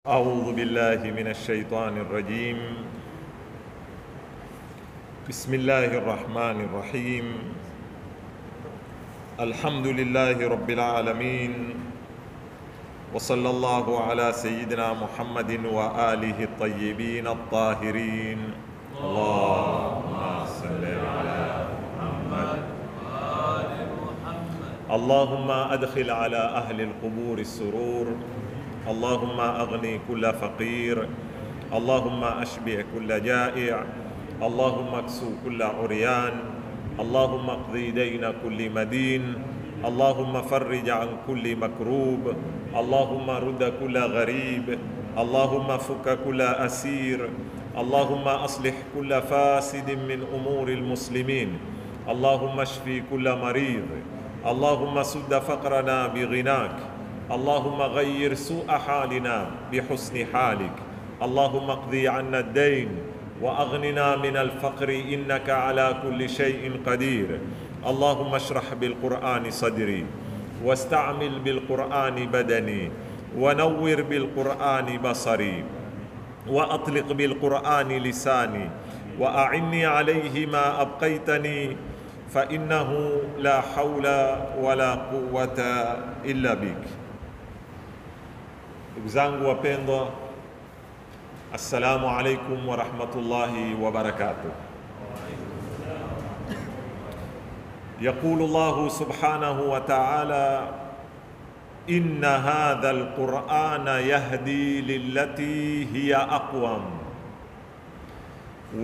أعوذ بالله من الشيطان الرجيم. بسم الله الرحمن الرحيم. الحمد لله رب العالمين، وصلى الله على سيدنا محمد وآله الطيبين الطاهرين. اللهم صل على محمد وآل محمد. اللهم أدخل على أهل القبور السرور، اللهم أغني كل فقير، اللهم أشبع كل جائع، اللهم اكسو كل عريان، اللهم اقضي دين كل مدين، اللهم فرج عن كل مكروب، اللهم رد كل غريب، اللهم فك كل أسير، اللهم أصلح كل فاسد من أمور المسلمين، اللهم اشفي كل مريض، اللهم سد فقرنا بغناك، اللهم غير سوء حالنا بحسن حالك، اللهم اقضي عنا الدين وأغننا من الفقر إنك على كل شيء قدير. اللهم اشرح بالقرآن صدري، واستعمل بالقرآن بدني، ونور بالقرآن بصري، وأطلق بالقرآن لساني، وأعني عليه ما أبقيتني، فإنه لا حول ولا قوة إلا بك. Ndugu zangu wapendwa, assalamu alaikum wa rahmatullahi wa barakatuh. Yaqulu Allahu subhanahu wa ta'ala, inna hadha al-Qur'ana yahdi lillati hiya aqwam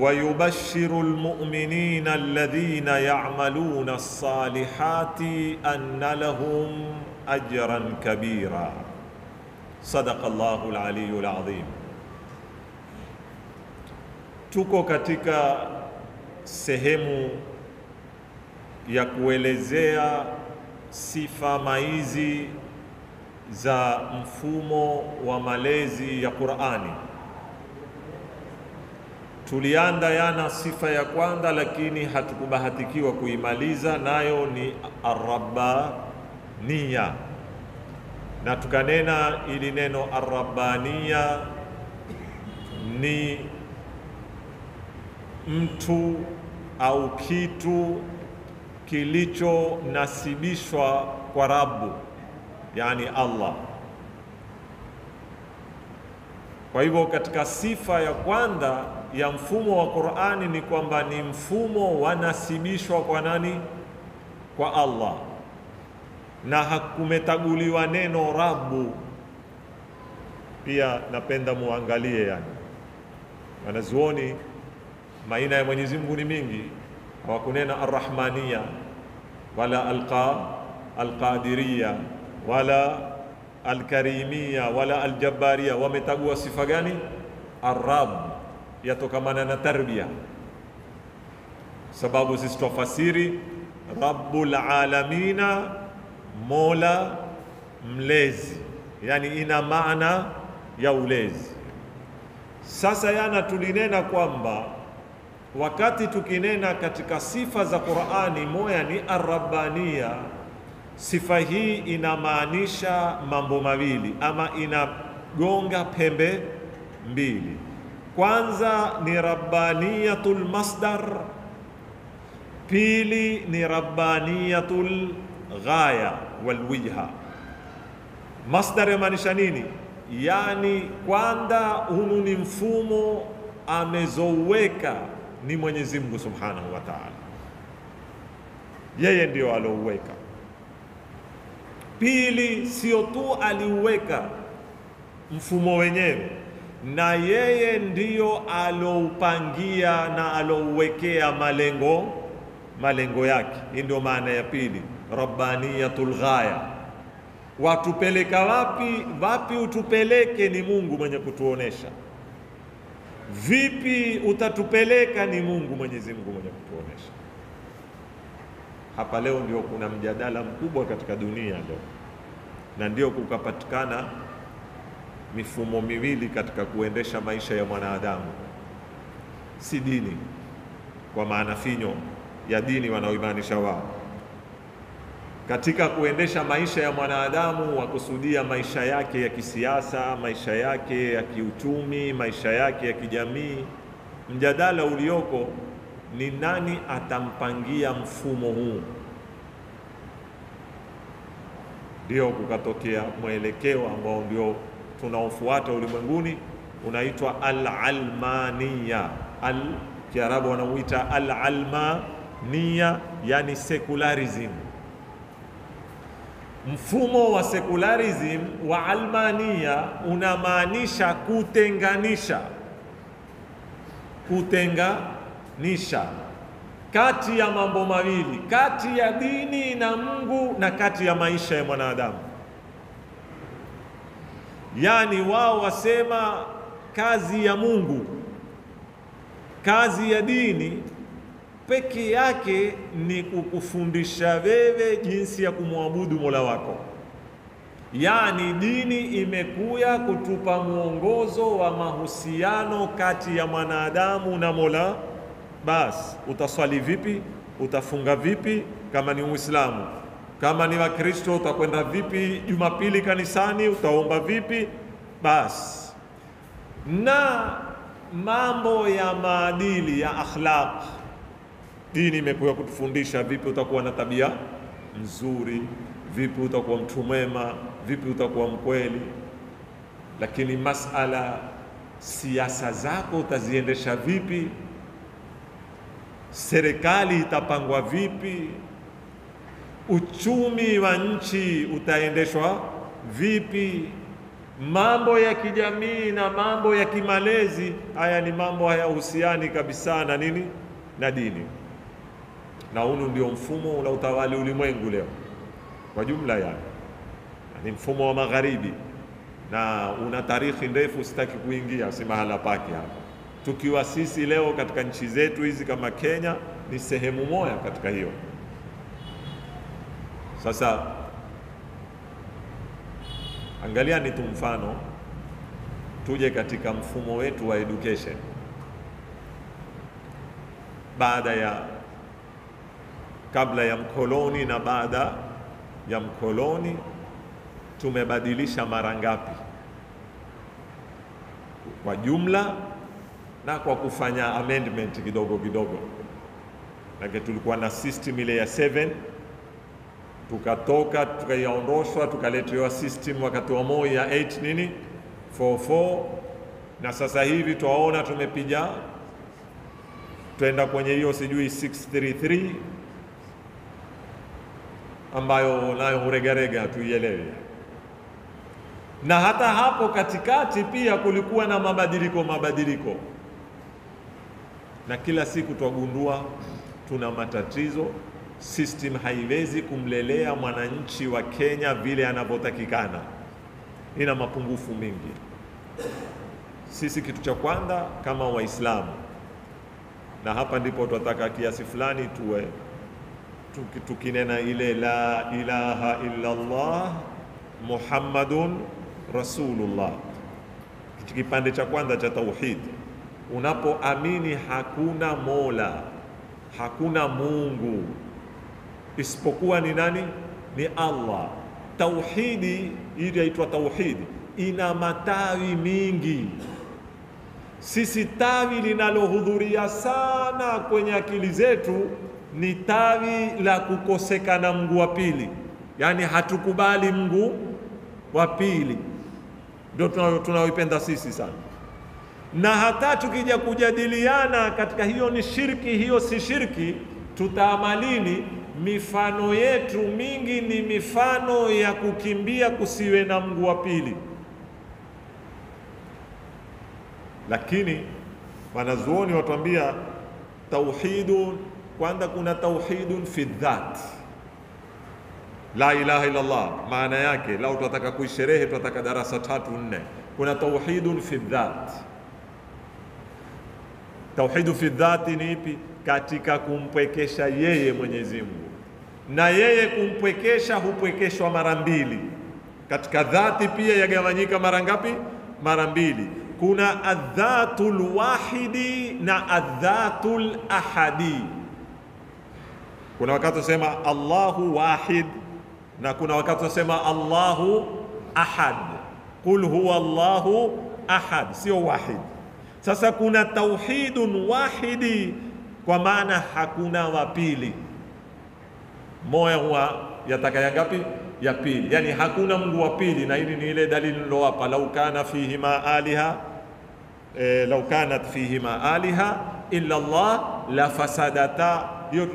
wa yubashshiru al-mu'minina alladhina ya'maluna as-salihati anna lahum ajran kabira. Sadaqallahu al-aliyyul azim. Tuko katika sehemu ya kuelezea sifa maizi za mfumo wa malezi ya Qur'ani. Tulianda yana sifa ya kwanza, lakini hatukubahatikiwa kuimaliza, nayo ni ar-rabbaniya. Na tukanena ili neno ar-rabbaniya ni mtu au kitu kilichonasibishwa kwa Rabbu, yani Allah. Kwa hivyo katika sifa ya kwanza ya mfumo wa Qur'ani ni kwamba ni mfumo wanasibishwa kwa nani? Kwa Allah, na hakumetaguliwa neno Rabbu. Pia napenda muangalie, yani wanazuoni maina ya Mwenyezi Mungu ni mingi, hawakunena Ar-Rahmaniya wala Al-Qadiriya wala Al-Karimiya wala Al-Jabbariya. Wametagua sifa gani? Ar-Rabb, yatokamana na tarbia, sababu sisi tufasiri Rabbul Alamina, Mola mlezi, yani ina maana ya ulezi. Sasa yana tulinena kwamba wakati tukinena katika sifa za Qur'ani, moja ni ar-rabbaniya. Sifa hii inamaanisha mambo mawili, ama inagonga pembe mbili. Kwanza ni rabbaniyatul masdar, pili ni rabbaniyatul ghaya wal wijha. Masdar yamaanisha nini? Yani kwanza hunu ni mfumo amezoweka ni Mwenyezi Mungu Subhanahu wa Ta'ala, yeye ndio alouweka. Pili, sio tu aliuweka mfumo wenyewe, na yeye ndio aloupangia na alouwekea malengo yake. Hii ndio maana ya pili, rabbaniyatul ghaya. Watupeleka wapi utupeleke ni Mungu mwenye kutuonesha. Vipi utatupeleka ni Mungu, Mwenyezi Mungu mwenye kutuonesha. Hapa leo ndio kuna mjadala mkubwa katika dunia leo, na ndio kukapatikana mifumo miwili katika kuendesha maisha ya mwanadamu. Si dini kwa maana finyo ya dini wanaoimaanisha wao, katika kuendesha maisha ya mwanadamu, wakusudia maisha yake ya kisiasa, maisha yake ya kiuchumi, maisha yake ya kijamii. Mjadala ulioko ni nani atampangia mfumo huu. Ndio kukatokea mwelekeo ambao ndio tunaofuata ulimwenguni, unaitwa al-almaniya. Kiarabu wanamuita al-almaniya, yani secularism. Mfumo wa secularism wa almania unamaanisha kutenganisha kati ya mambo mawili, kati ya dini na Mungu na kati ya maisha ya mwanadamu. Yani wao wasema kazi ya Mungu, kazi ya dini peke yake ni kukufundisha wewe jinsi ya kumwabudu Mola wako. Yani dini imekuja kutupa mwongozo wa mahusiano kati ya mwanadamu na Mola. Bas, utaswali vipi, utafunga vipi kama ni Muislamu, kama ni Wakristo utakwenda vipi Jumapili kanisani, utaomba vipi. Bas, na mambo ya maadili ya akhlaq, dini imekuja kutufundisha vipi utakuwa na tabia nzuri, vipi utakuwa mtu mwema, vipi utakuwa mkweli. Lakini masala siasa zako utaziendesha vipi, serikali itapangwa vipi, uchumi wa nchi utaendeshwa vipi, mambo ya kijamii na mambo ya kimalezi, haya ni mambo hayahusiani kabisa na nini, na dini. Na huu ndio mfumo unaotawali ulimwengu leo kwa jumla yake. Ni mfumo wa magharibi na una tarikhi ndefu, sitaki kuingia, si mahala pake hapa. Tukiwa sisi leo katika nchi zetu hizi kama Kenya ni sehemu moja katika hiyo. Sasa angalia ni mfano, tuje katika mfumo wetu wa education. Kabla ya mkoloni na baada ya mkoloni tumebadilisha mara ngapi kwa jumla na kwa kufanya amendment kidogo kidogo. Lakini tulikuwa na system ile ya 7, tukatoka tukaiondoshwa, tukaletewa system wakati wa Moi ya 8 nini 44, na sasa hivi tuwaona tumepiga twenda kwenye hiyo sijui 633 ambayo nayo huregarega tuielewe. Na hata hapo katikati pia kulikuwa na mabadiliko, na kila siku twagundua tuna matatizo. System haiwezi kumlelea mwananchi wa Kenya vile anavyotakikana, ina mapungufu mingi. Sisi kitu cha kwanza kama Waislamu, na hapa ndipo tunataka kiasi fulani tuwe tukinena ile la ilaha illa Allah Muhammadun Rasulullah, kipande cha kwanza cha tauhid. Unapoamini hakuna Mola, hakuna Mungu isipokuwa ni nani? Ni Allah. Tauhidi hii inaitwa tauhidi, ina matawi mingi. Sisi tawi linalohudhuria sana kwenye akili zetu ni tawi la kukosekana Mungu wa pili, yani hatukubali Mungu wa pili, ndio tunaoipenda sisi sana. Na hata tukija kujadiliana katika hiyo ni shirki, hiyo si shirki, tutaamalini, mifano yetu mingi ni mifano ya kukimbia kusiwe na Mungu wa pili. Lakini wanazuoni watuambia tauhidun, kwanza kuna tauhidun fi dhat, la ilaha illa Allah. Maana yake lao tunataka kuisherehe, tunataka darasa 3-4. Kuna tauhidun fi dhat. Tauhidu fi dhati ni ipi? Katika kumpwekesha yeye Mwenyezi Mungu, na yeye kumpwekesha hupwekeshwa mara mbili. Katika dhati pia yagawanyika mara ngapi? Mara mbili. Kuna adhatul wahidi na adhatul ahadi. Kuna wakati usema Allahu wahid na kuna wakati tunasema Allahu ahad, qul huwa Allahu ahad, sio wahid. Sasa kuna tauhidun wahidi, kwa maana hakuna wa pili. Moya huwa yataka ya ngapi? Ya pili, yani hakuna Mungu wa pili. Na hili ni ile dalili nilowapa, lau kana fihima aliha lau kanat fihima aliha illa Allah la fasadata. Hiyo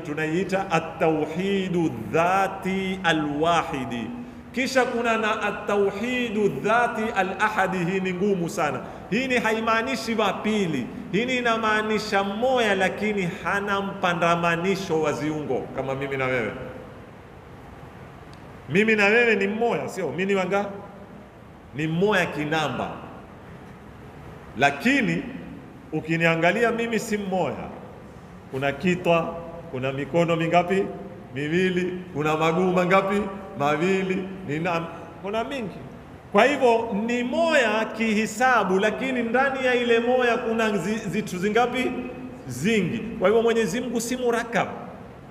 tunaiita at-tauhidu dhati al-wahidi. Kisha kuna na at-tauhidu dhati al-ahadi. Hii ni ngumu sana. Hii ni haimaanishi wa pili, hii inamaanisha moya, lakini hana mpandamanisho wa ziungo. Kama mimi na wewe, mimi na wewe ni mmoja, sio mimi ni wanga, ni mmoja kinamba, lakini ukiniangalia mimi si mmoja. Kuna kitwa, kuna mikono mingapi? Miwili. Kuna maguu mangapi? Mawili. Kuna mingi. Kwa hivyo ni moya kihisabu, lakini ndani ya ile moya kuna zitu zingapi? Zingi. Kwa hivyo Mwenyezi Mungu si murakab.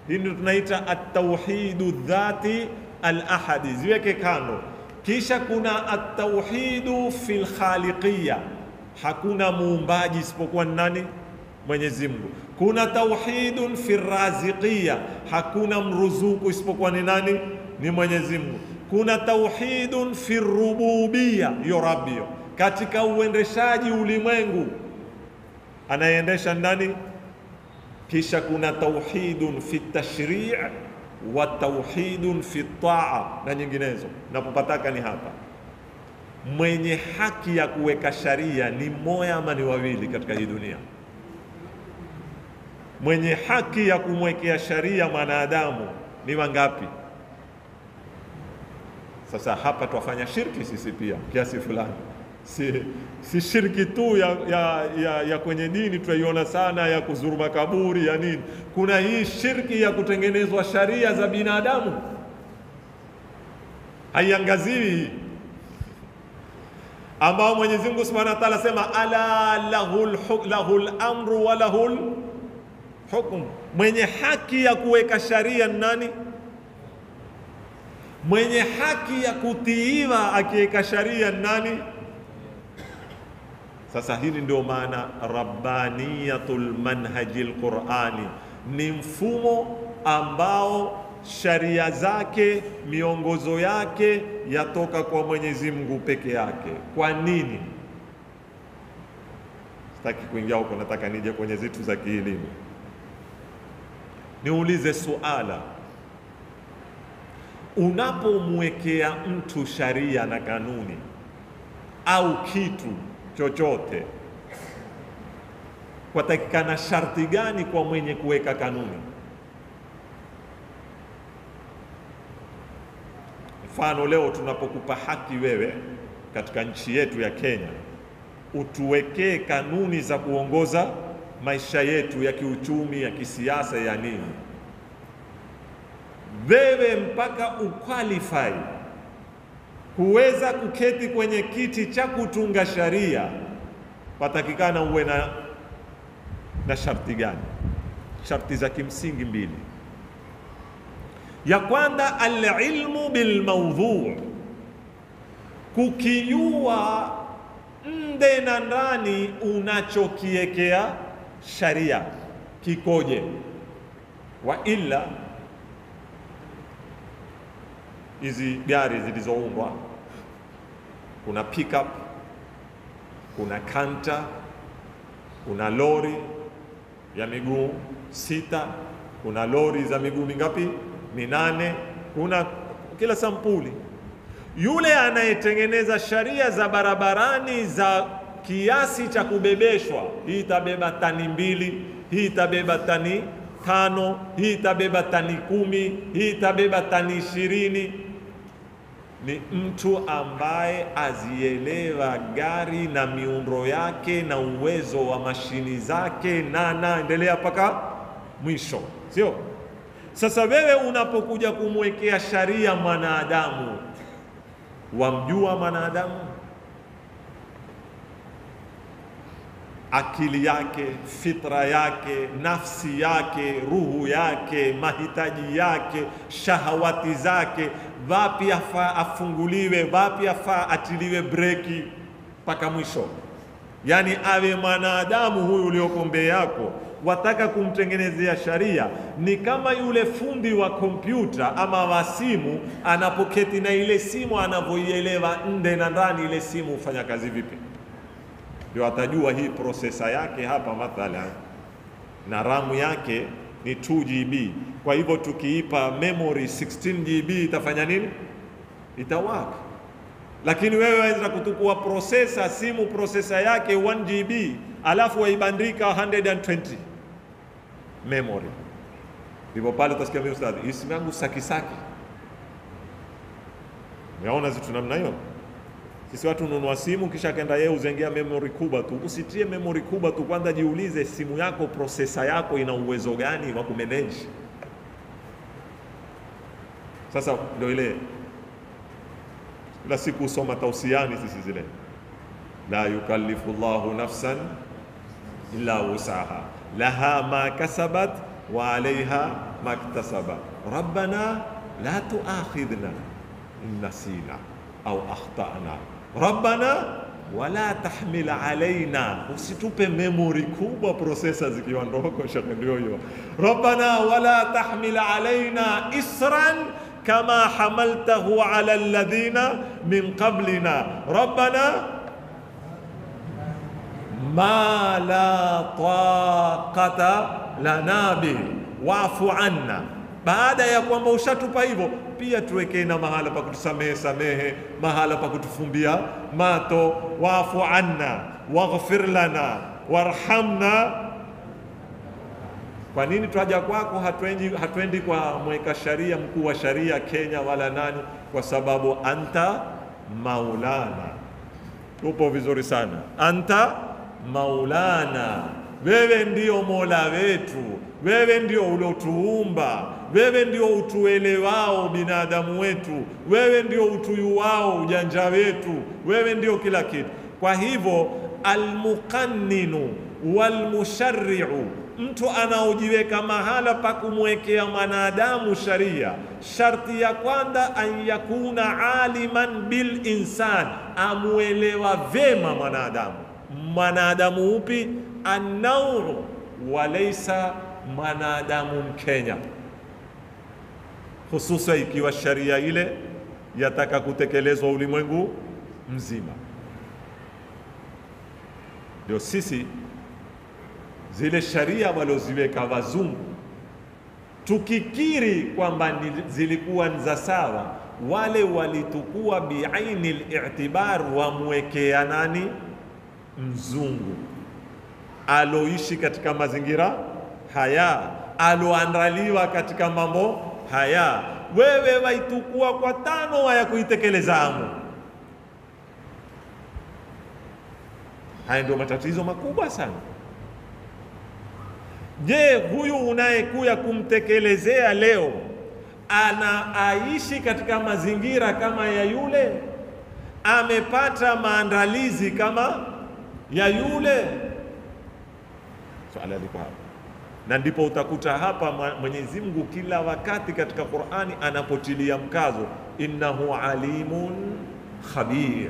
Hii ndio tunaita at-tauhidu dhati al-ahadi, ziweke kando. Kisha kuna at-tauhidu fil khaliqiyya, hakuna muumbaji isipokuwa nani? Mwenyezi Mungu. Kuna tauhidun fil raziqiyya, hakuna mruzuku isipokuwa ni nani? Ni Mwenyezi Mungu. Kuna tauhidun fi rububiyya, hiyo rabbi hiyo, katika uendeshaji ulimwengu anayeendesha nani? Kisha kuna tauhidun fi tashri' wa tauhidun fi taa na nyinginezo. Napopataka ni hapa, mwenye haki ya kuweka sharia ni mmoja ama ni wawili katika hii dunia? Mwenye haki ya kumwekea sharia mwanadamu ni wangapi? Sasa hapa twafanya shirki sisi pia kiasi fulani. Si shirki tu ya kwenye dini tunaiona sana, ya kuzuru makaburi ya nini. Kuna hii shirki ya kutengenezwa sharia za binadamu, haiangaziwi hii, ambao Mwenyezi Mungu Subhanahu wa Ta'ala sema ala lahul amru wa lahul hukm. Mwenye haki ya kuweka sharia nani? Mwenye haki ya kutiiwa akiweka sharia nani? Sasa hili ndio maana rabbaniyatul manhajil qur'ani, ni mfumo ambao sharia zake, miongozo yake yatoka kwa Mwenyezi Mungu peke yake. Kwa nini? Sitaki kuingia huko, nataka nije kwenye zitu za kielimu. Niulize suala, unapomwekea mtu sharia na kanuni au kitu chochote, kwatakikana sharti gani kwa mwenye kuweka kanuni? Mfano, leo tunapokupa haki wewe katika nchi yetu ya Kenya, utuwekee kanuni za kuongoza maisha yetu ya kiuchumi, ya kisiasa, ya nini, wewe mpaka uqualify kuweza kuketi kwenye kiti cha kutunga sharia, patakikana uwe na sharti gani? Sharti za kimsingi mbili. Ya kwanza, al-ilmu bil mawdhu', kukijua nde na ndani unachokiekea sharia kikoje. Wa illa hizi gari zilizoundwa, kuna pickup, kuna kanta, kuna lori ya miguu 6, kuna lori za miguu mingapi? 8. Kuna kila sampuli. Yule anayetengeneza sharia za barabarani za kiasi cha kubebeshwa, hii itabeba tani 2, hii itabeba tani 5, hii itabeba tani 10, hii itabeba tani 20, ni mtu ambaye azielewa gari na miundo yake na uwezo wa mashini zake na endelea mpaka mwisho, sio? Sasa wewe unapokuja kumwekea sharia mwanadamu, wamjua mwanadamu? akili yake, fitra yake, nafsi yake, ruhu yake, mahitaji yake, shahawati zake, wapi afaa afunguliwe, wapi afaa atiliwe breki, mpaka mwisho. Yani awe mwanadamu huyu ulioko mbele yako, wataka kumtengenezea sharia, ni kama yule fundi wa kompyuta ama wa simu anapoketi na ile simu, anavyoielewa nde na ndani ile simu hufanya kazi vipi, ndio atajua hii prosesa yake hapa mathalan na ramu yake ni 2 GB. Kwa hivyo tukiipa memory 16 GB itafanya nini? Itawaka. Lakini wewe waweza kutukua prosesa, simu prosesa yake 1 GB alafu waibandika 120 memory. Ndipo pale utasikia mimi ustadhi, simu yangu sakisaki. Unaona zitu namna hiyo? Sisi watu ununua simu kisha kenda yeye uzengea memory kubwa tu. Usitie memory kubwa tu, kwanza jiulize simu yako prosesa yako ina uwezo gani wa kumanage. Sasa ndio ile kila siku usoma tausiani sisi zile, la yukallifu Allahu nafsan illa wusaha laha ma kasabat wa alaiha maktasabat rabbana la tuakhidhna in nasina au akhtana rabbana wala tahmil alaina, usitupe memory kubwa prosesa zikiwa ndogo. Shaka ndio hiyo, rabbana wala tahmil alaina isran kama hamaltahu ala alladhina min qablina rabbana ma la taqata lana bi wa'fu anna. Baada ya kwamba ushatupa hivyo, pia tuwekee na mahala pa kutusamehe, mahala pa kutufumbia mato. Wa'fu anna waghfir lana warhamna. Kwa nini twaja kwako? Hatuendi kwa mweka sharia, mkuu wa sharia Kenya wala nani, kwa sababu anta maulana. Tupo vizuri sana, anta maulana, wewe ndio mola wetu, wewe ndio uliotuumba, wewe ndio utuelewao binadamu wetu, wewe ndio utuyuwao ujanja wetu, wewe ndio kila kitu. Kwa hivyo almuqanninu walmusharri'u, mtu anaojiweka mahala pa kumwekea mwanadamu sharia, sharti ya kwanza an yakuna aliman bil insan, amuelewa vema mwanadamu upi, an-nawu walaysa mwanadamu Mkenya, hususa ikiwa sharia ile yataka kutekelezwa ulimwengu mzima. Ndio sisi zile sharia waloziweka wazungu tukikiri kwamba zilikuwa za sawa, wale walitukua biaini al-i'tibar, wamwekea nani? Mzungu aloishi katika mazingira haya, aloandaliwa katika mambo haya. Wewe waitukua kwa tano waya kuitekeleza amu. Haya ndio matatizo makubwa sana. Je, huyu unayekuya kumtekelezea leo aishi katika mazingira kama ya yule? Amepata maandalizi kama ya yule? Swala liko hapa, na ndipo utakuta hapa Mwenyezi Mungu kila wakati katika Qur'ani anapotilia mkazo, innahu alimun khabir.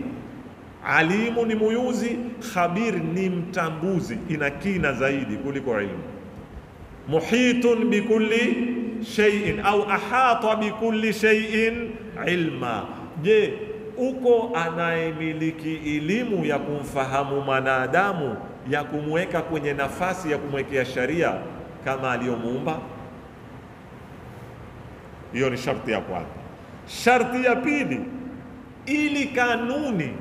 Alimu ni muyuzi, khabir ni mtambuzi, ina kina zaidi kuliko ilmu. Muhitun bikulli shay'in au ahata bikulli shay'in ilma. Je, uko anayemiliki elimu ya kumfahamu mwanadamu, ya kumweka kwenye nafasi ya kumwekea sharia kama aliyomuumba? Hiyo ni sharti ya kwanza. Sharti ya pili, ili kanuni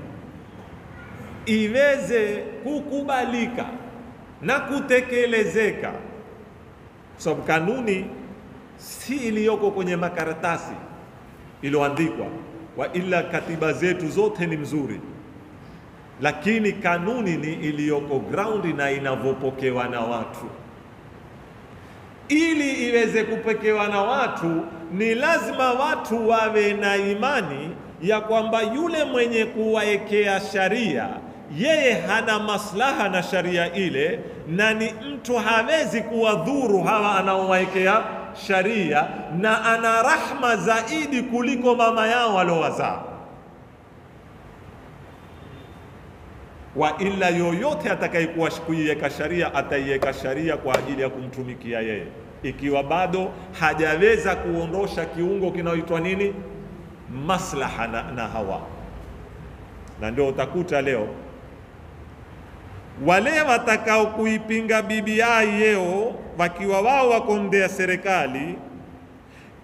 iweze kukubalika na kutekelezeka, sababu kanuni si iliyoko kwenye makaratasi iliyoandikwa, wa ila katiba zetu zote ni mzuri, lakini kanuni ni iliyoko ground na inavyopokewa na watu. Ili iweze kupokewa na watu, ni lazima watu wawe na imani ya kwamba yule mwenye kuwaekea sharia yeye hana maslaha na sharia ile, na ni mtu hawezi kuwadhuru hawa anaowaekea sharia, na ana rahma zaidi kuliko mama yao waliowazaa. Wa ila yoyote atakayekuwa kuiweka sharia, ataiweka sharia kwa ajili ya kumtumikia yeye, ikiwa bado hajaweza kuondosha kiungo kinaoitwa nini, maslaha na hawa. Na ndio utakuta leo wale watakao kuipinga BBI leo wakiwa wao wako nje ya serikali,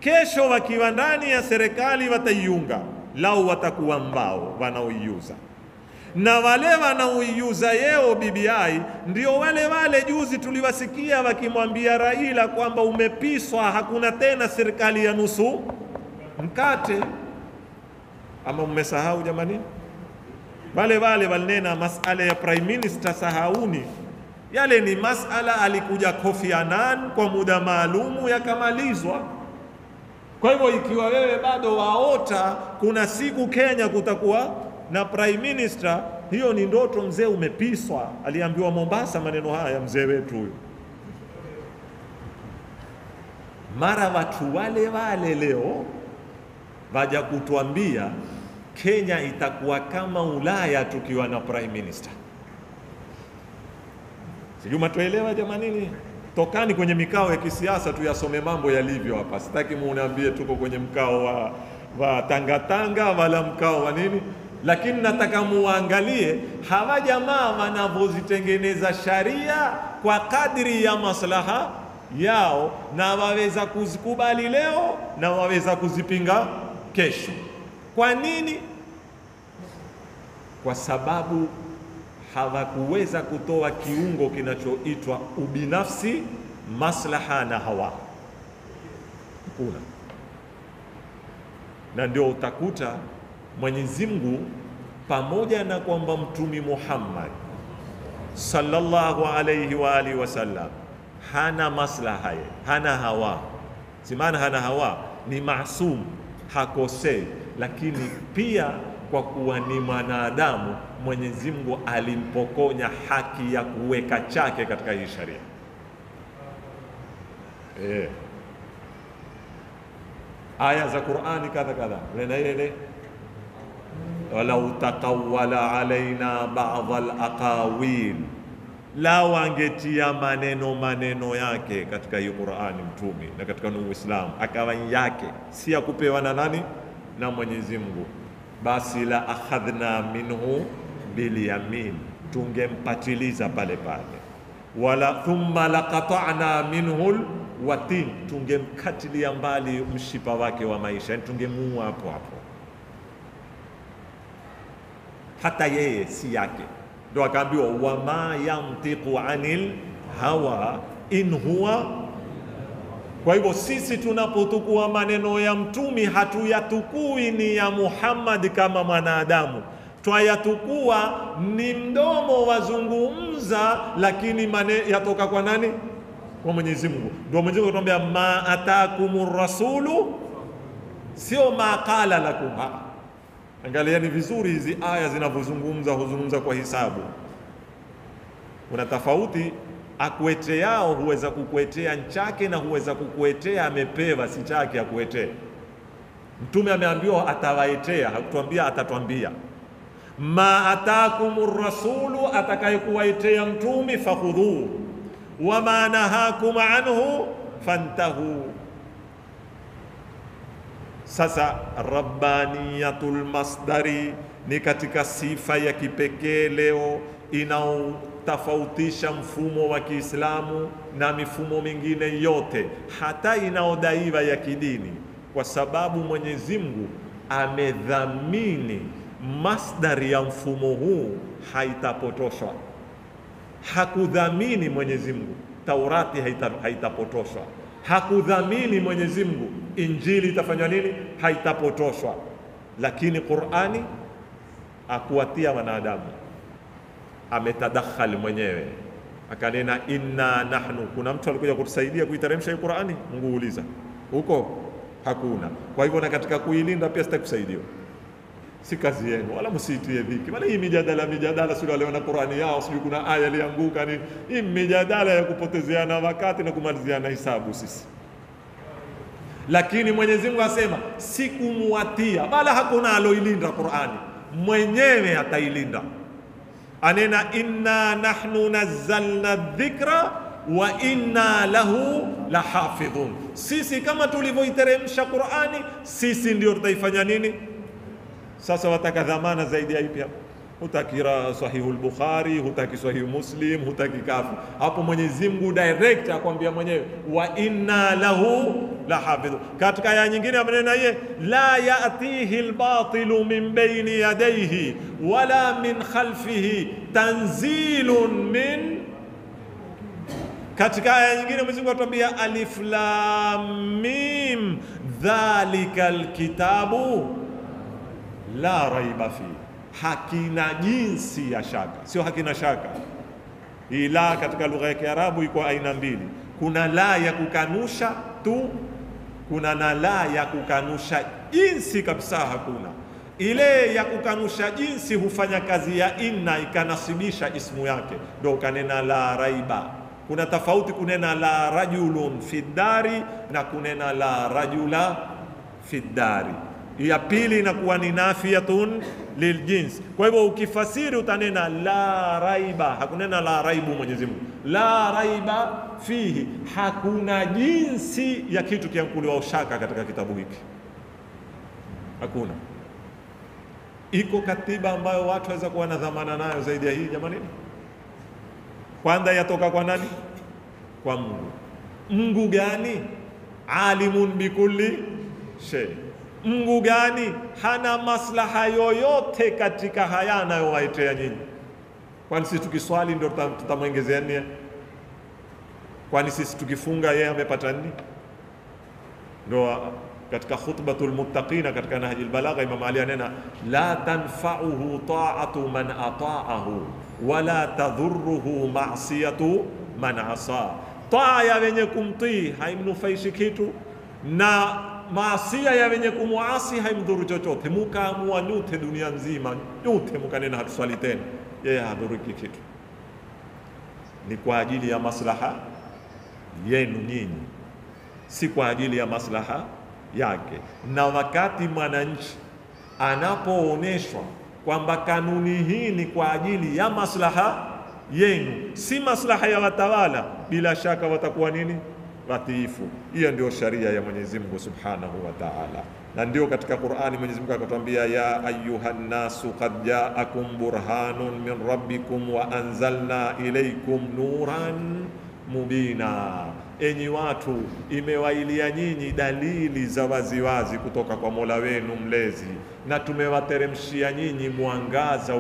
kesho wakiwa ndani ya serikali wataiunga, lao watakuwa mbao wanaoiuza. Na wale wanaoiuza yeo BBI ndio wale wale juzi tuliwasikia wakimwambia Raila kwamba umepiswa, hakuna tena serikali ya nusu mkate. Ama mmesahau jamani? Wale walinena masala ya prime minister, sahauni yale ni masala alikuja Kofi Annan kwa muda maalumu yakamalizwa. Kwa hivyo ikiwa wewe bado waota kuna siku Kenya kutakuwa na prime minister, hiyo ni ndoto mzee, umepiswa. Aliambiwa Mombasa maneno haya mzee wetu huyo. Mara watu wale leo waja kutuambia Kenya itakuwa kama Ulaya tukiwa na prime minister. Sijui mtuelewa jamanini. Tokani kwenye mikao ya kisiasa tuyasome mambo yalivyo hapa. Sitaki muuniambie tuko kwenye mkao wa tanga wala mkao wa nini, lakini nataka muangalie hawa jamaa wanavyozitengeneza sharia kwa kadri ya maslaha yao, na waweza kuzikubali leo na waweza kuzipinga kesho. Kwa nini? Kwa sababu hawakuweza kutoa kiungo kinachoitwa ubinafsi, maslaha na hawa. Kuna. Na ndio utakuta Mwenyezi Mungu pamoja na kwamba Mtume Muhammad sallallahu alayhi wa alihi wasallam hana maslaha, hana hawa. Simana hana hawa, ni maasum, hakosei, lakini pia kwa kuwa ni mwanadamu, Mwenyezi Mungu alimpokonya haki ya kuweka chake katika hii sharia. Aya za Qur'ani kadha lena ile walau taqawwala alaina ba'd al-aqawil, lao angetia maneno yake katika hii Qur'ani mtume na katika Uislamu akawa yake, si ya kupewa na nani, na Mwenyezi Mungu, basi la akhadhna minhu bil yamin, tungempatiliza pale wala thumma laqata'na minhu watin, tungemkatilia mbali mshipa wake wa maisha, tungemuua hapo hata yeye si yake. Ndio akaambiwa wama yantiqu anil hawa in huwa. Kwa hivyo sisi tunapotukua maneno ya mtumi hatuyatukui ni ya Muhammad kama mwanadamu, twayatukua ni mdomo wazungumza, lakini yatoka kwa nani? Kwa Mwenyezi Mungu. Ndio Mwenyezi Mungu anatuambia ma atakumur rasulu, sio ma qala lakum. Angalieni vizuri hizi aya huzungumza kwa hisabu. Kuna tofauti, akueteao huweza kukuetea nchake na huweza kukuetea amepewa si chake akuetea. Mtume ameambiwa atawaetea, hakutuambia atatwambia. Ma atakumur rasulu, atakayekuwaetea mtume fakhudhu wa ma nahakum anhu fantahu. Sasa rabbaniyatul masdari ni katika sifa ya kipekee leo inaotofautisha mfumo wa Kiislamu na mifumo mingine yote, hata inaodaiwa ya kidini, kwa sababu Mwenyezi Mungu amedhamini masdari ya mfumo huu haitapotoshwa. Hakudhamini Mwenyezi Mungu Taurati haitapotoshwa. Hakudhamini Mwenyezi Mungu Injili itafanywa nini, haitapotoshwa. Lakini Qur'ani akuwatia wanadamu, ametadakhal mwenyewe akanena inna nahnu. Kuna mtu alikuja kutusaidia kuiteremsha hii Qur'ani? Mungu uliza huko, hakuna. Kwa hivyo na katika kuilinda pia sitakusaidiwa. si kazi yenu, wala msiitie dhiki. Wala hii mijadala sio leo na Qur'ani yao, sijui kuna aya ilianguka ni hii mijadala ya kupotezeana wakati na kumaliziana hisabu sisi. Lakini Mwenyezi Mungu asema sikumuatia, wala hakuna aloilinda Qur'ani, mwenyewe atailinda. Anena inna nahnu nazzalna dhikra wa inna lahu lahafidhun, sisi kama tulivyoiteremsha Qur'ani sisi ndio tutaifanya nini. Sasa wataka dhamana zaidi ya ipi hapo? Hutaki Sahihul Bukhari, hutaki Sahih Muslim, hutaki kafu. Hapo Mwenyezi Mungu direct akwambia mwenyewe wa inna lahu lahafidh. Katika aya nyingine amenena yeye la ya'tihi al-batilu min bayni yadayhi wala min khalfihi tanzilun min. Katika aya nyingine Mwenyezi Mungu atuambia alif lam mim dhalikal kitabu la raiba fi, hakina jinsi ya shaka, sio hakina shaka. Hii la katika lugha ya Kiarabu iko aina mbili, kuna la ya kukanusha tu, kuna na la ya kukanusha jinsi kabisa hakuna. Ile ya kukanusha jinsi hufanya kazi ya inna ikanasibisha ismu yake, ndio kanena la raiba. Kuna tofauti kunena la rajulun fi dari na kunena la rajula fi dari. Ya pili inakuwa ni nafiyatun liljins. Kwa hivyo ukifasiri utanena la raiba, hakunena la raibu Mwenyezi Mungu. La raiba fihi, hakuna jinsi ya kitu kiankuliwa ushaka katika kitabu hiki. Hakuna. Iko katiba ambayo watu waweza kuwa na dhamana nayo zaidi ya hii jamani? Kwanza yatoka kwa nani? Kwa Mungu. Mungu gani? Alimun bikulli shay. Mungu gani hana maslaha yoyote katika haya anayowaitea nyinyi? Kwani sisi tukiswali ndio tutamwongezea nini? Kwani sisi tukifunga yeye amepata nini? Ndio katika khutbatul muttaqina katika Nahjul Balagha Imam Ali anena la tanfa'uhu ta'atu man ata'ahu wala tadhurruhu ma'siyatu man asa. Taa ya wenye kumtii haimnufaishi kitu na maasia ya wenye kumuasi haimdhuru chochote. Mukaamua nyote dunia nzima, nyote mukanena hatuswali tena, yeye hadhuriki kitu. Ni kwa ajili ya maslaha yenu nyinyi, si kwa ajili ya maslaha yake. Na wakati mwananchi anapooneshwa kwamba kanuni hii ni kwa ajili ya maslaha yenu, si maslaha ya watawala, bila shaka watakuwa nini? Watiifu. Hiyo ndio sharia ya Mwenyezi Mungu Subhanahu wa Ta'ala. Na ndio katika Qur'ani Mwenyezi Mungu akatuambia ya ayyuhan nasu qad ja'akum burhanun min rabbikum wa anzalna ilaykum nuran mubina. Enyi watu, imewailia nyinyi dalili za waziwazi kutoka kwa Mola wenu mlezi, na tumewateremshia nyinyi mwangaza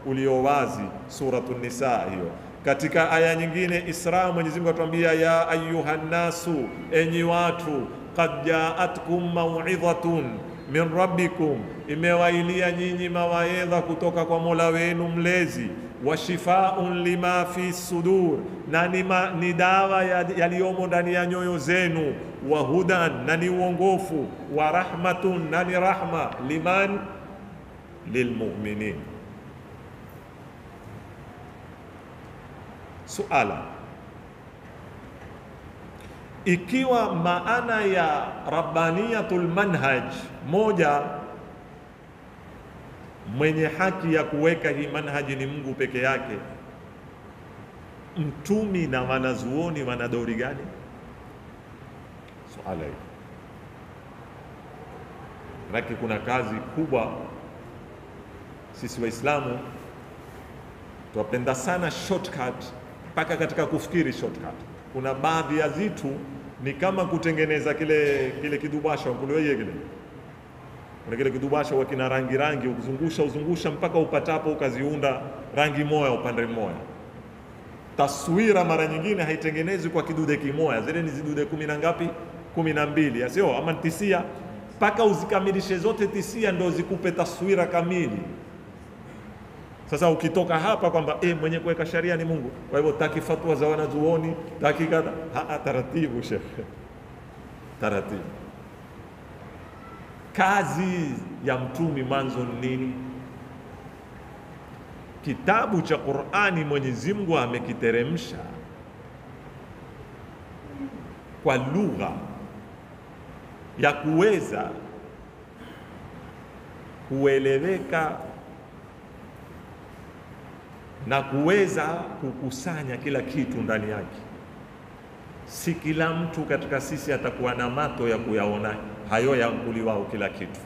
ulio wazi. Suratun Nisa hiyo. Katika aya nyingine Isra Mwenyezi Mungu atuambia ya ayyuhan nasu, enyi watu, qad ja'atkum maw'idhatun min rabbikum, imewailia nyinyi mawaidha kutoka kwa Mola wenu mlezi, wa shifaa'un lima fi sudur, na ni dawa yaliyomo ndani ya nyoyo zenu, wa hudan, na ni uongofu, wa rahmatun, na ni rahma, liman lilmu'minin. Suala, ikiwa maana ya rabbaniyatul manhaj moja, mwenye haki ya kuweka hii manhaji ni Mungu peke yake, mtumi na wanazuoni wana dori gani? Suala hili. Lakini kuna kazi kubwa. Sisi Waislamu tunapenda sana shortcut, mpaka katika kufikiri shortcut. Kuna baadhi ya zitu ni kama kutengeneza kile kidubasha kuliweye kile. Kuna kile kidubasha wa kina rangi uzungusha mpaka upatapo ukaziunda rangi moja upande mmoja. Taswira mara nyingine haitengenezwi kwa kidude kimoja, zile ni zidude 10 na ngapi? 12, sio ama 9, mpaka uzikamilishe zote 9 ndio zikupe taswira kamili. Sasa ukitoka hapa kwamba mwenye kuweka sharia ni Mungu, kwa hivyo taki fatwa za wanazuoni, taki kadha, taratibu shekhe, taratibu. Kazi ya mtumi mwanzo ni nini? Kitabu cha Qur'ani Mwenyezi Mungu amekiteremsha kwa lugha ya kuweza kueleweka na kuweza kukusanya kila kitu ndani yake. Si kila mtu katika sisi atakuwa na mato ya kuyaona hayo yanguliwao kila kitu.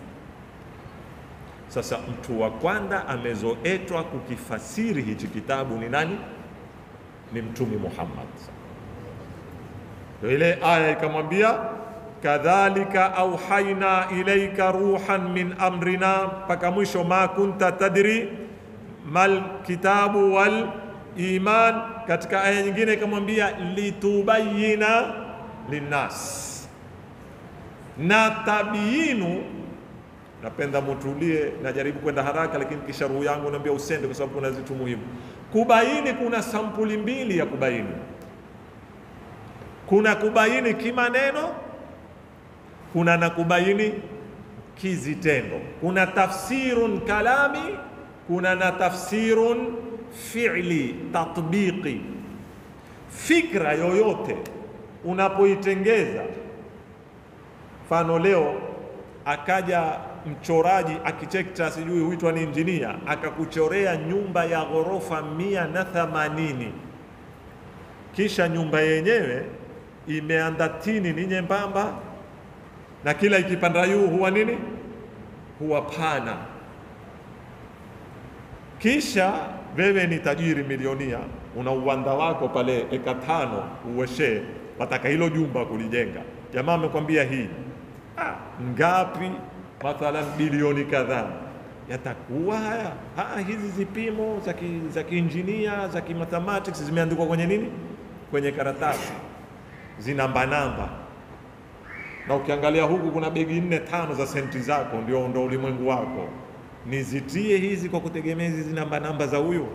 Sasa mtu wa kwanza amezoetwa kukifasiri hichi kitabu ni nani? Ni Mtume Muhammad. Ile aya ikamwambia kadhalika auhaina ilaika ruhan min amrina, mpaka mwisho, ma kunta tadri mal kitabu wal iman. Katika aya nyingine ikamwambia litubayina linnas. Na tabiinu, napenda mutulie, najaribu kwenda haraka, lakini kisha roho yangu naambia usende, kwa sababu kuna vitu muhimu. Kubaini, kuna sampuli mbili ya kubaini. Kuna kubaini kimaneno, kuna na kubaini kizitendo. Kuna tafsirun kalami, kuna na tafsirun fi'li, tatbiqi. Fikra yoyote unapoitengeza, mfano leo akaja mchoraji architect, sijui huitwa ni engineer, akakuchorea nyumba ya ghorofa 180, kisha nyumba yenyewe imeandatini ni nyembamba, na kila ikipanda juu huwa nini? Huwa pana. Kisha wewe ni tajiri milionia, una uwanda wako pale eka 5 uweshe, wataka hilo jumba kulijenga. Jamaa amekwambia hii ngapi? Mathalan bilioni kadhaa. Yatakuwa haya hizi zipimo za kiinjinia za kimathematics zimeandikwa kwenye nini? Kwenye karatasi, zinamba. Na ukiangalia huku kuna begi 4-5 za senti zako, ndio ulimwengu wako. Nizitie hizi kwa kutegemea hizi namba za huyu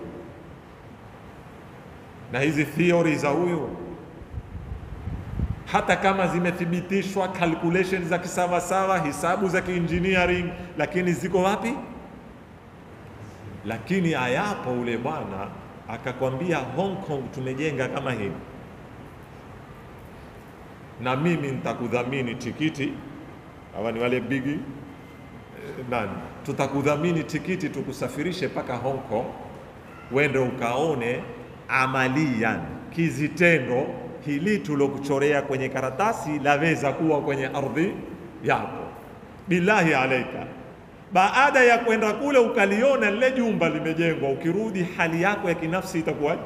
na hizi theory za huyu, hata kama zimethibitishwa calculation za kisawasawa, hisabu za engineering, lakini ziko wapi? Lakini ayapo ule bwana akakwambia Hong Kong tumejenga kama hivi, na mimi nitakudhamini tikiti. Hawa ni wale bigi nani, tutakudhamini tikiti tukusafirishe paka Hong Kong, wende ukaone amalian, kizitendo hili tulokuchorea kwenye karatasi laweza kuwa kwenye ardhi yako. Billahi alaika, baada ya kwenda kule ukaliona lile jumba limejengwa, ukirudi hali yako ya kinafsi itakuwa,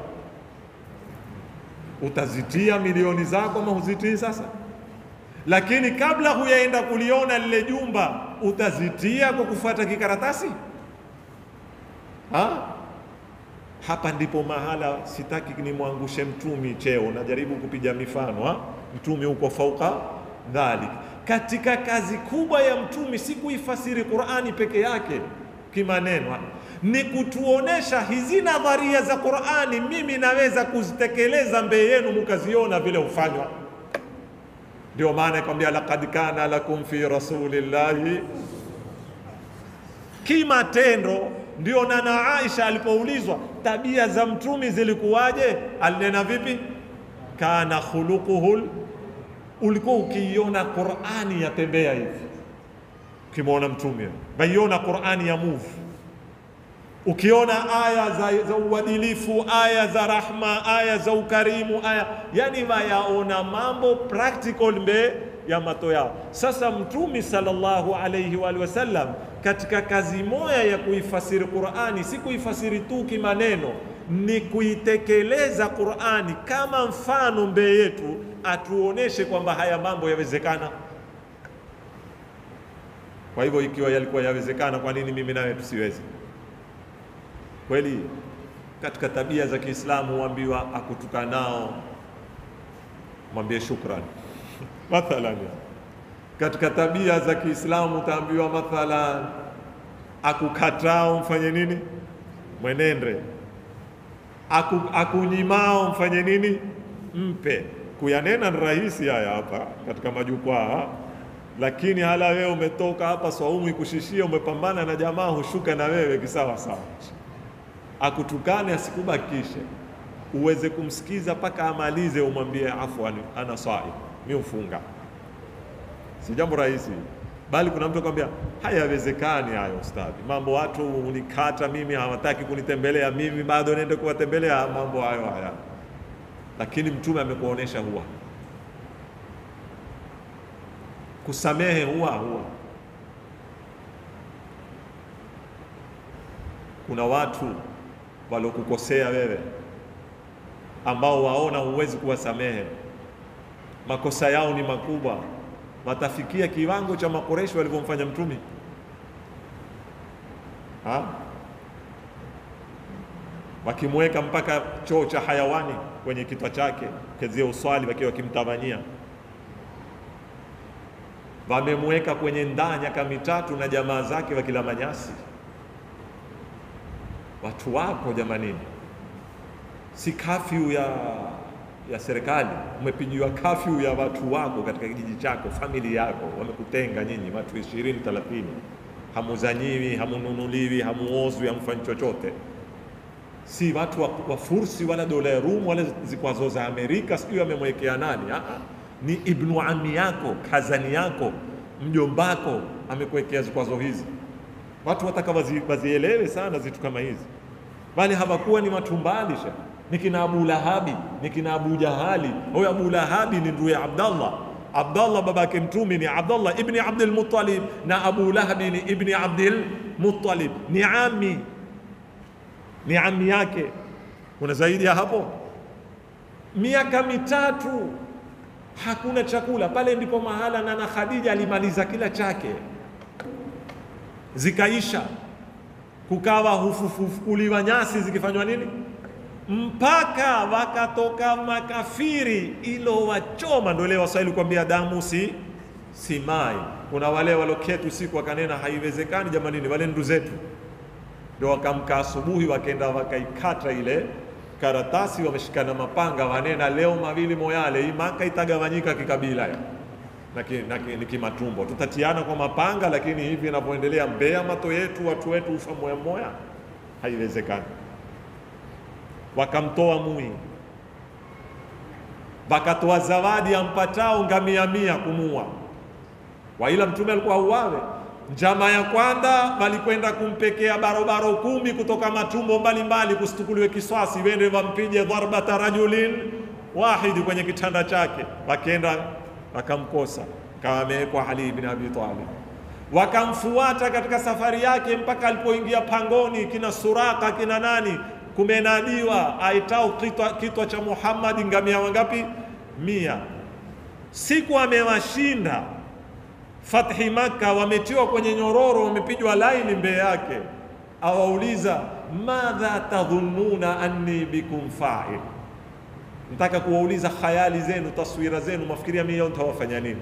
utazitia milioni zako ama huzitii sasa? Lakini kabla huyaenda kuliona lile jumba, utazitia kwa kufuata kikaratasi? Hapa ndipo mahala sitaki nimwangushe mtumi cheo, najaribu kupiga mifano. Mtumi uko fauka dhalik. Katika kazi kubwa ya mtumi si kuifasiri Qur'ani peke yake kimaneno, ni kutuonesha hizi nadharia za Qur'ani mimi naweza kuzitekeleza mbele yenu mkaziona vile hufanywa. Ndio maana ikwambia laqad kana lakum fi rasulillahi kimatendo. Ndio nana Aisha alipoulizwa tabia za mtumi zilikuwaje, alinena vipi? Kana khuluquhul, ulikuwa ukiiona Qur'ani yatembea hivi, ukimwona mtume waiona Qur'ani ya move, ukiona aya za uadilifu, aya za rahma, aya za ukarimu, aya yani wayaona mambo practical mbe ya mato yao. Sasa mtume sallallahu alayhi wa sallam katika kazi moja ya kuifasiri Qur'ani si kuifasiri tu kimaneno, ni kuitekeleza Qur'ani kama mfano mbele yetu, atuoneshe kwamba haya mambo yawezekana. Kwa hivyo ikiwa yalikuwa yawezekana, kwa nini mimi nawe tusiweze? Kweli katika tabia za Kiislamu huambiwa akutukanao mwambie shukrani. Mathalan katika tabia za Kiislamu utaambiwa mathalan akukatao mfanye nini? Mwenende. Akunyimao mfanye nini? Mpe. Kuyanena ni rahisi haya hapa katika majukwaa, lakini hala wewe umetoka hapa swaumu ikushishia, umepambana na jamaa, hushuka na wewe kisawa sawa, akutukane asikubakishe, uweze kumsikiza mpaka amalize, umwambie afwan, ana swai, mimi ufunga. Si jambo rahisi, bali kuna mtu akwambia hayawezekani hayo ustadhi, mambo watu unikata mimi, hawataki kunitembelea mimi, bado niende kuwatembelea, mambo hayo haya. Lakini Mtume amekuonesha huwa kusamehe, huwa kuna watu walokukosea wewe ambao waona huwezi kuwasamehe, makosa yao ni makubwa, watafikia kiwango cha Makoreshi walivyomfanya Mtume. Wakimweka mpaka choo cha hayawani kwenye kitwa chake, kezia uswali, wakiwa wakimtawanyia. Wamemweka kwenye ndaa miaka mitatu na jamaa zake wakila manyasi. Watu wako jamanini, si kafyu ya serikali, umepigiwa kafyu ya watu wako katika kijiji chako, familia yako, wamekutenga nyinyi watu 20-30, hamuzanyiwi, hamununuliwi, hamuozwi, hamfanyi chochote. Si watu wa Fursi wala dola ya Rum wala zikwazo za Amerika, sijui amemwekea nani. Ni ibnu ami yako, kazani yako, mjombako amekuwekea zikwazo hizi. Watu wataka wazielewe sana zitu kama hizi, bali hawakuwa ni matumbali. Ni kina Abu Lahabi, ni kina Abu Jahali. Huyo Abu Lahabi ni ndugu ya Abdallah babake Mtume ni Abdallah ibn Abdul Muttalib, na Abu Lahabi ni ibn Abdul Muttalib, ni ami yake. Kuna zaidi ya hapo? Miaka mitatu hakuna chakula pale, ndipo mahala Nana Khadija alimaliza kila chake, zikaisha, kukawa hufufukuliwa nyasi zikifanywa nini, mpaka wakatoka makafiri ilo wachoma. Ndio leo Waswahili kuambia damu si mai. Kuna wale waloketi usiku wakanena haiwezekani jamanini, wale ndugu zetu ndio wakamka asubuhi, wakaenda wakaikata ile karatasi, wameshikana mapanga, wanena leo mawili moyale, hii Maka itagawanyika kikabila ni kimatumbo, tutatiana kwa mapanga, lakini hivi inapoendelea Mbeya mato yetu, watu wetu ufa moya moya, haiwezekani. Wakamtoa Mui, wakatoa zawadi ampatao ngamia 100 kumua, waila Mtume alikuwa uwawe. Njama ya kwanza walikwenda kumpekea barobaro 10 kutoka matumbo mbalimbali, kustukuliwe kiswasi, wende wampige dharbata rajulin wahidi kwenye kitanda chake. Wakenda wakamkosa, kawa amewekwa Ali ibn Abi Talib. Wakamfuata katika safari yake mpaka alipoingia pangoni, kina Suraka kina nani, kumenadiwa aitao kitwa cha Muhammad, ngamia wangapi? 100. Siku amewashinda Fathi Maka, wametiwa kwenye nyororo, wamepigwa laini mbele yake, awauliza madha tadhunnuna anni bikum fa'il, nataka kuwauliza khayali zenu, taswira zenu, mafikiria mimi nitawafanya nini?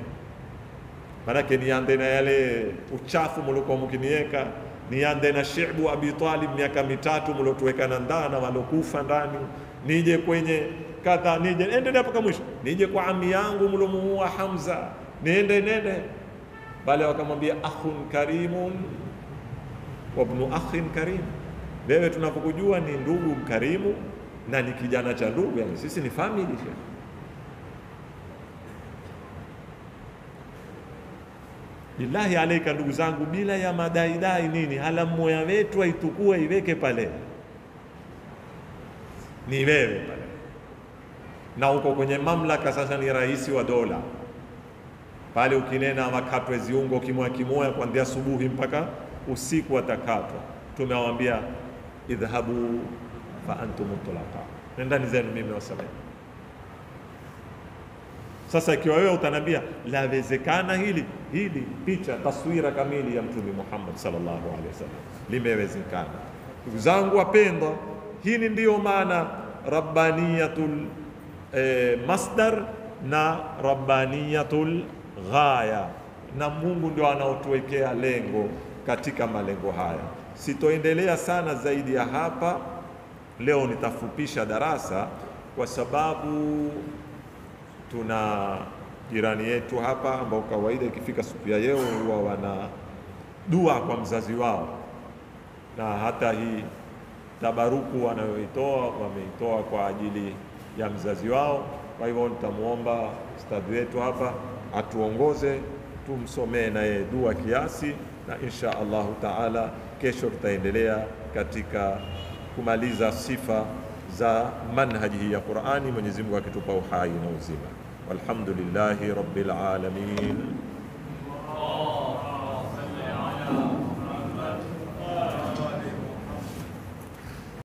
Manake niande na yale uchafu mliokuwa mkiniweka, niande na Shi'bu Abi Talib miaka mitatu mliotuweka na ndana walokufa ndani, nije kwenye kadha, nije endelea mpaka mwisho, nije kwa ami yangu mlomuua Hamza, nende. Bale wakamwambia akhun karimun wa ibn akhin karim, wewe tunapokujua ni ndugu mkarimu na ni kijana cha ndugu, yani sisi ni family. Billahi alaika ndugu zangu, bila ya madaidai nini, hala mmoja wetu aitukue iweke pale, ni wewe pale, na uko kwenye mamlaka sasa, ni rais wa dola pale. Ukinena wakatwe ziungo kimoya kuanzia asubuhi mpaka usiku watakatwa. Tumewaambia idhhabu fa antum mutlaqa, nendani zenu, mimi wasamehe. Sasa ikiwa wewe utanambia lawezekana hili picha taswira kamili ya Mtume Muhammad sallallahu alaihi wasallam limewezekana. Ndugu zangu wapendwa, hili ndiyo maana rabbaniyatul masdar na rabbaniyatul ghaya, na Mungu ndio anaotuwekea lengo katika malengo haya. Sitoendelea sana zaidi ya hapa leo, nitafupisha darasa kwa sababu tuna jirani yetu hapa, ambao kawaida ikifika siku ya leo huwa wana dua kwa mzazi wao, na hata hii tabaruku wanayoitoa wameitoa kwa ajili ya mzazi wao. Kwa hivyo nitamuomba ustadhi wetu hapa atuongoze, tumsomee naye dua kiasi, na insha Allahu taala kesho tutaendelea katika kumaliza sifa za manhaji hii ya Qur'ani, Mwenyezi Mungu akitupa uhai na uzima. Walhamdulillahi rabbil alamin.